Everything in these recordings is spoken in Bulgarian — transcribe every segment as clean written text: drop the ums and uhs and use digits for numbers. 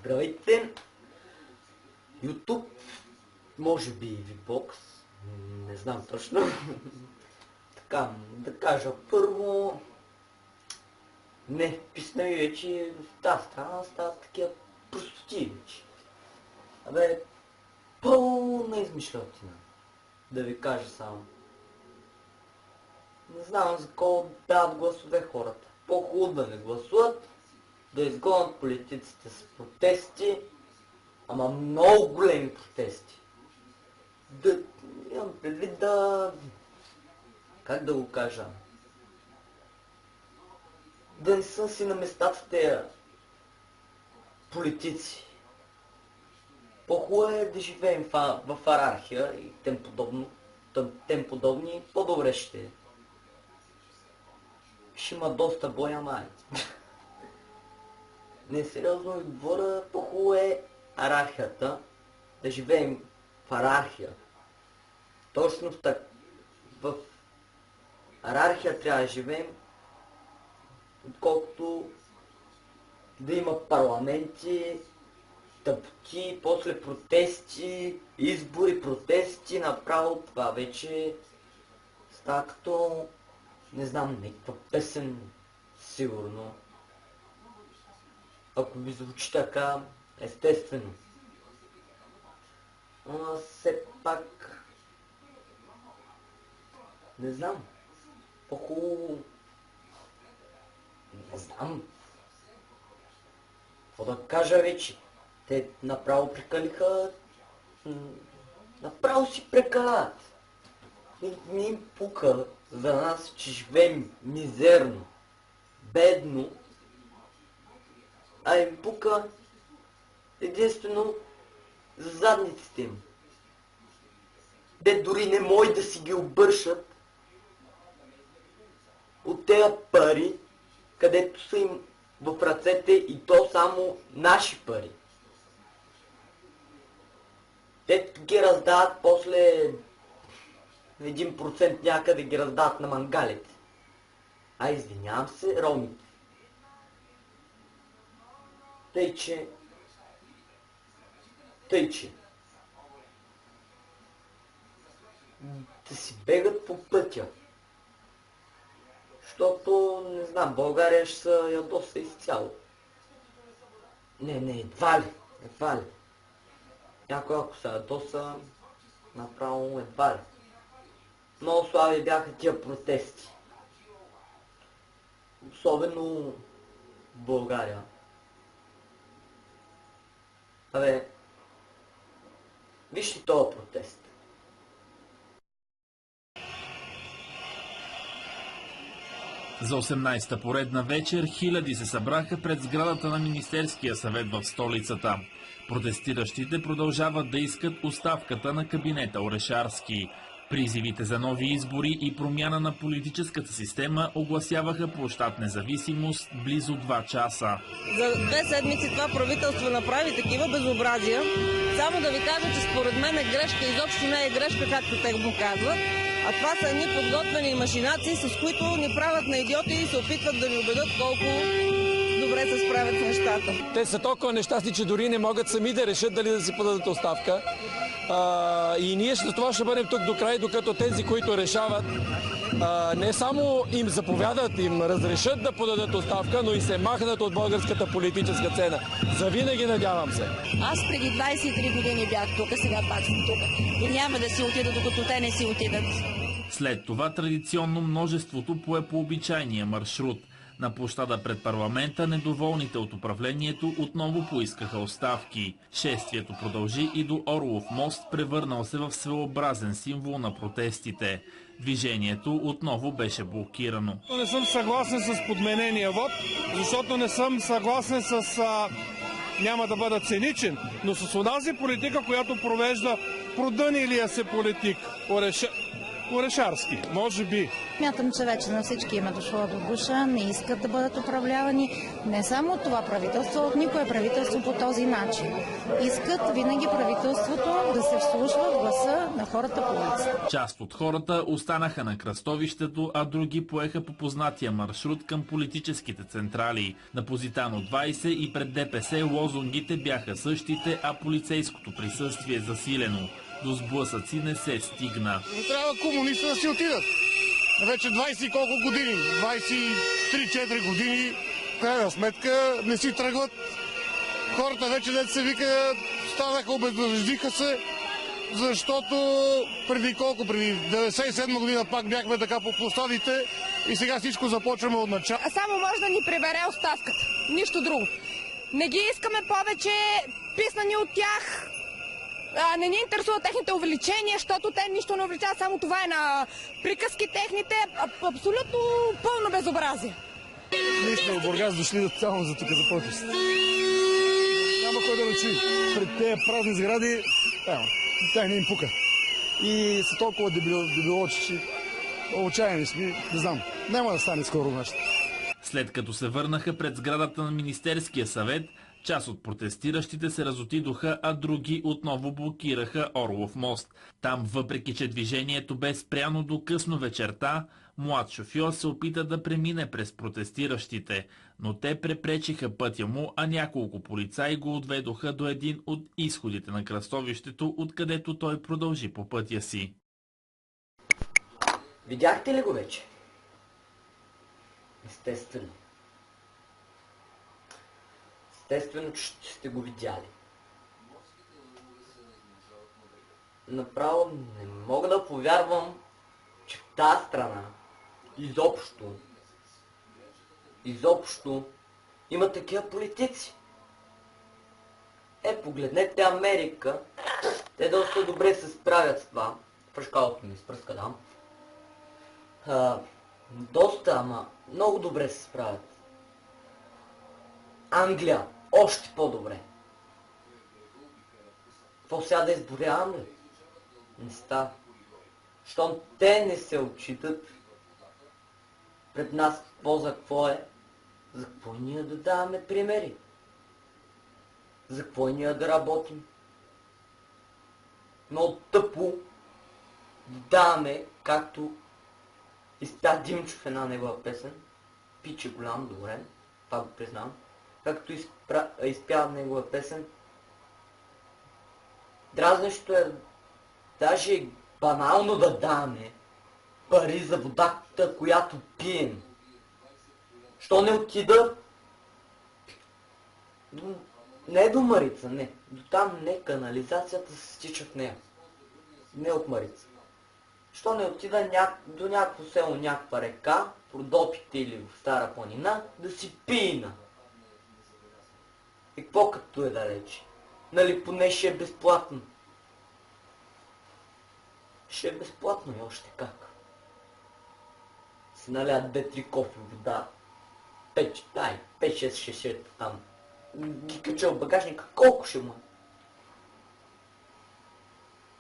Здравейте! YouTube, може би VBOX, не знам точно. Така, да кажа първо, не, писна ми вече в тази страна стават такива простоти вече. Абе, пълна измишлятина, да ви кажа само. Не знам за кого дават гласове хората. По-хубаво да не гласуват, да изгонят политиците с протести, ама много големи протести. Да, имам предвид да... Как да го кажа? Да не са си на местата тези политици. По-хубаво е да живеем в анархия и тем подобни, по-добре ще е. Ще има доста боя май. Не, сериозно ви говоря, по-хубаво е анархията, да живеем в анархия. Точно в анархия трябва да живеем, отколкото да има парламенти, тъпки, после протести, избори, протести, направо това вече става като, не знам, някаква песен, сигурно. Ако ви звучи така, естествено. Но все пак, не знам, по-хубаво, не знам, какво да кажа вече. Те направо прекалиха, направо си прекаляват. Не им пука за нас, че живеем мизерно, бедно, а им пука единствено за задниците им. Те дори не могат да си ги обършат от тези пари, където са им в ръцете и то само наши пари. Те ги раздават после 1% някъде ги раздават на мангалите. А извинявам се, ромите. Тъй че да си бегат по пътя. Защото, не знам, България ще се ядоса изцяло. Не, едва ли. Някой ако се ядоса, направо едва ли. Много слаби бяха тия протести. Особено в България. Абе, вижте този протест. За 18-та поредна вечер хиляди се събраха пред сградата на Министерския съвет в столицата. Протестиращите продължават да искат оставката на кабинета Орешарски. Призивите за нови избори и промяна на политическата система огласяваха площад Независимост близо 2 часа. За 2 седмици това правителство направи такива безобразия. Само да ви кажа, че според мен е грешка, изобщо не е грешка, както те му казват. А това са едни подготвени машинации, с които ни правят на идиоти и се опитват да ни убедят колко добре се справят с нещата. Те са толкова нещастни, че дори не могат сами да решат дали да си подадат оставка. И ние за това ще бъдем тук до край, докато тези, които решават, не само им заповядат, им разрешат да подадат оставка, но и се махнат от българската политическа сцена. Завинаги, надявам се. Аз преди 23 години бях тук, сега пак съм тук. И няма да си отида, докато те не си отидат. След това традиционно множеството пое по обичайния маршрут. На площада пред парламента недоволните от управлението отново поискаха оставки. Шествието продължи и до Орлов мост, превърнал се в своеобразен символ на протестите. Движението отново беше блокирано. Не съм съгласен с подменения вод, защото не съм съгласен с... няма да бъда циничен, но с онази политика, която провежда продънилия се политик Орешарски, може би. Мятам, че вече на всички им е дошло до гуша, не искат да бъдат управлявани. Не само от това правителство, от никое правителство по този начин. Искат винаги правителството да се вслушва в гласа на хората по улицата. Част от хората останаха на кръстовището, а други поеха по познатия маршрут към политическите централи. На Позитано 20 и пред ДПС лозунгите бяха същите, а полицейското присъствие засилено. До сблъсъци не се стигна. Трябва комунистите да си отидат. Вече 20 и колко години, 23-4 години, крайна сметка не си тръгват. Хората вече, дето се вика, станаха, обезлъждиха се, защото преди 97 година пак бяхме така по площадите и сега всичко започваме от начало. Само може да ни прибере оставката. Нищо друго. Не ги искаме повече писнани от тях. Не ни интересуват техните увеличения, защото те нищо не увеличават, само това е на приказки техните. Абсолютно пълно безобразие. Ние сме от Бургас дошли само за тук за протест. Няма кой да речи. Пред тези празни сгради, тях не им пука. И са толкова дебилочи, отчаяни сме, не знам. Няма да стане скоро нещо. След като се върнаха пред сградата на Министерския съвет, част от протестиращите се разотидоха, а други отново блокираха Орлов мост. Там, въпреки че движението бе спряно до късно вечерта, млад шофьор се опита да премине през протестиращите, но те препречиха пътя му, а няколко полицаи го отведоха до един от изходите на кръстовището, откъдето той продължи по пътя си. Видяхте ли го вече? Естествено. Естествено, че сте го видяли. Направо не мога да повярвам, че в тази страна изобщо има такива политици. Погледнете Америка. Те доста добре се справят с това. Пръшкалото ми изпръска, да. Доста, много добре се справят. Англия, още по-добре. Какво сега да изборявам ли? Не става. Щом те не се отчитат пред нас за какво е, за какво ние да даваме примери? За какво ние да работим? Много тъпо да даваме, както изпя Димчо в една негова песен. Пиче голям, добре, това го признавам. Както изпя негова песен. Дразнещо е даже банално да даваме пари за водата, която пием. Що не отида? Не до Марица, не. До там не, канализацията се стича в нея. Не от Марица. Що не отида до някакво село, някаква река, в Родопите или в Стара планина, да си пина. И какво като е да рече? Нали поне ще е безплатно? Ще е безплатно и още как. Си налят 2-3 кофе вода, 5-6 шешета там. Ги кача в багажника, колко ще му?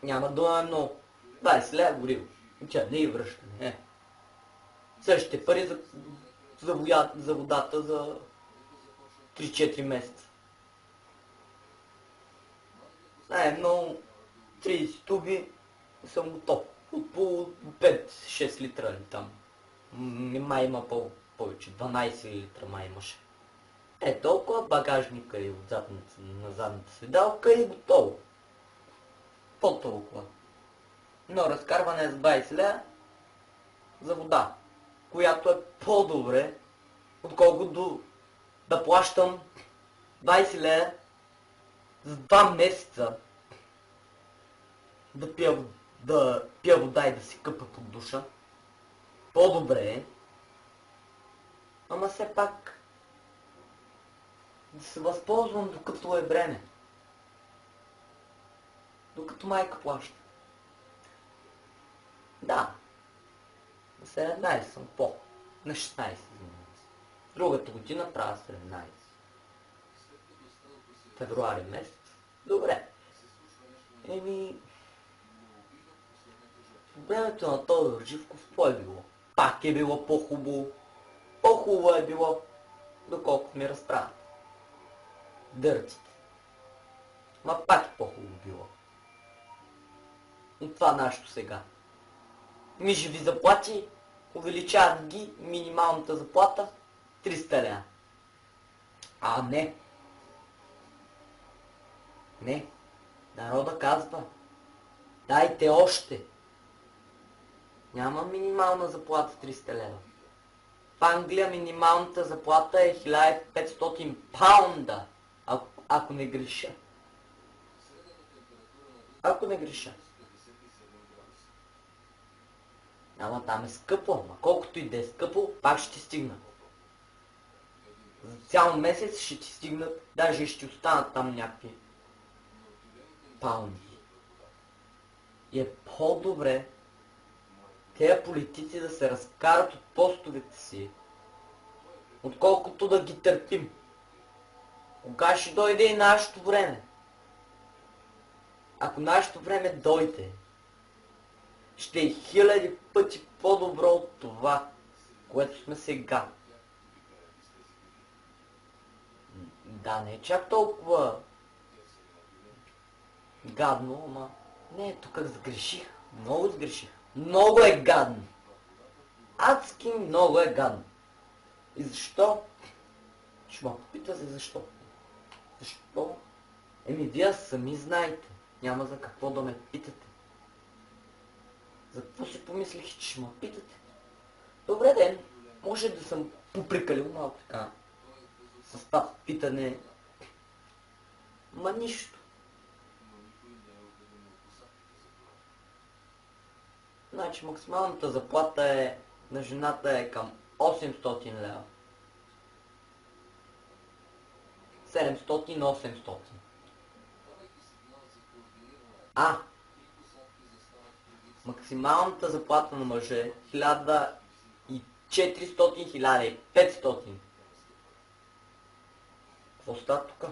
Няма да е много. 20 лева гориво. Тя не и връщане. Същите пари за водата за 3-4 месеца. Много 30 туби съм готов. От по 5-6 литра ли там. Май има повече. 12 литра май имаше. Толкова багажника и на задната седалка и готово. По-толкова. Но разкарване с 20 лева за вода, която е по-добре, отколкото да плащам 20 лева за 2 месеца да пия вода и да си къпа под душа. По-добре е, ама все пак да се възползвам докато е време. Докато майка плаща. Да, на 17 съм на 16 извинявам се. Другата година правя 17. Февруари месец. Добре. времето на Тодор Живков какво е било? Пак е било по-хубаво. По-хубаво е било, доколкото ми разправят. Дърците. Ма пак е по-хубаво било. И това нашето сега. Мижеви заплати, увеличават ги минималната заплата 300 лева. А не. Не. Народа казва. Дайте още. Няма минимална заплата 300 лева. В Англия минималната заплата е 1500 паунда. Ако не греша. Ако не греша. Ама там е скъпо, ама колкото и да е скъпо, пак ще ти стигнат. За цял месец ще ти стигнат, даже ще останат там някакви паунди. И е по-добре тези политици да се разкарат от постовете си, отколкото да ги търпим. Кога ще дойде и нашето време? Ако нашето време дойде, ще е 1000 пъти по-добро от това, което сме сега. Да, не е чак толкова гадно, ама не, тук сгреших. Много сгреших. Много е гадно. Адски много е гадно. И защо? Ще ме попита се защо. Защо? Вие сами знаете. Няма за какво да ме питате. За какво си помислих, че ще ме питате? Добре ден, може да съм поприкалил малко така. С това питане. Ма нищо. Значи максималната заплата на жената е към 800 лева. 700-800. Максималната заплата на мъже е 1400-1500. Какво става тук?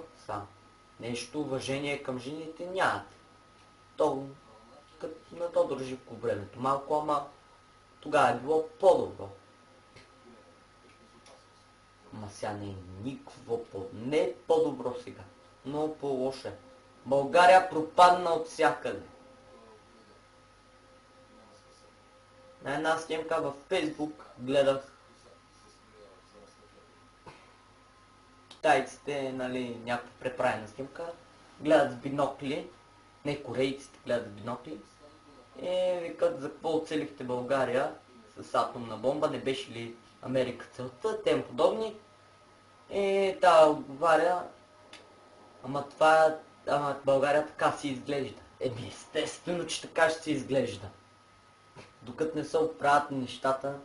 Нещо уважение към жените нямате. То, като на Тодор Живков времето малко, ама тогава е било по-добро. Ма сега не е никакво не е по-добро сега. Много по-лошо е. България пропадна от всякъде. На една снимка във Фейсбук гледах китайците, нали, някаква преправена снимка, гледат с бинокли, не корейците гледат с бинокли и викат за какво оцелихте България с атомна бомба, не беше ли Америка целта, тем подобни. И тя отговаря, ама България така си изглежда. Естествено, че така ще се изглежда. Докато не се оправят нещата,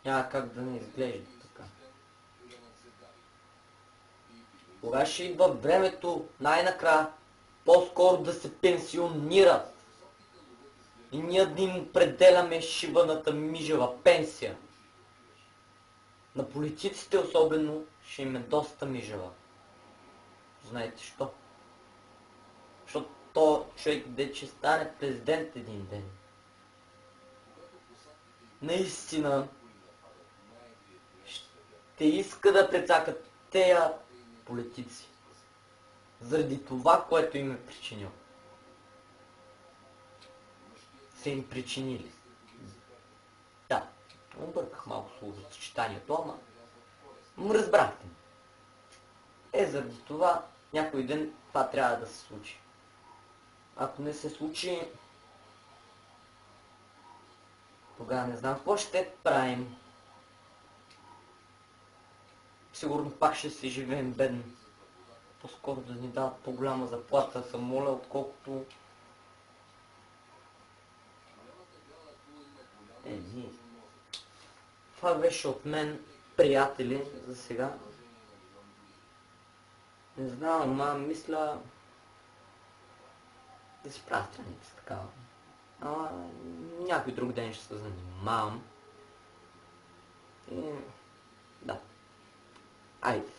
няма как да не изглежда така. Кога ще идва времето най-накрая по-скоро да се пенсионира и ние да им определяме шибаната мижева пенсия. На политиците особено ще им е доста мижева. Знаете що? Защото то човек де че стане президент един ден. Наистина ще иска да прецакат тея политици. Заради това, което им е причинил. Са им причинили. Да, обърках малко словосъчетанието, ама разбрахте ме. Заради това някой ден това трябва да се случи. Ако не се случи, тогава не знам какво ще правим. Сигурно пак ще си живеем бедно. По-скоро да ни дадат по-голяма заплата, съм моля, отколкото... Това беше от мен, приятели, за сега. Не знам, ама мисля... да си правя страница такава. Някой друг ден ще се занимавам. Да. Айде.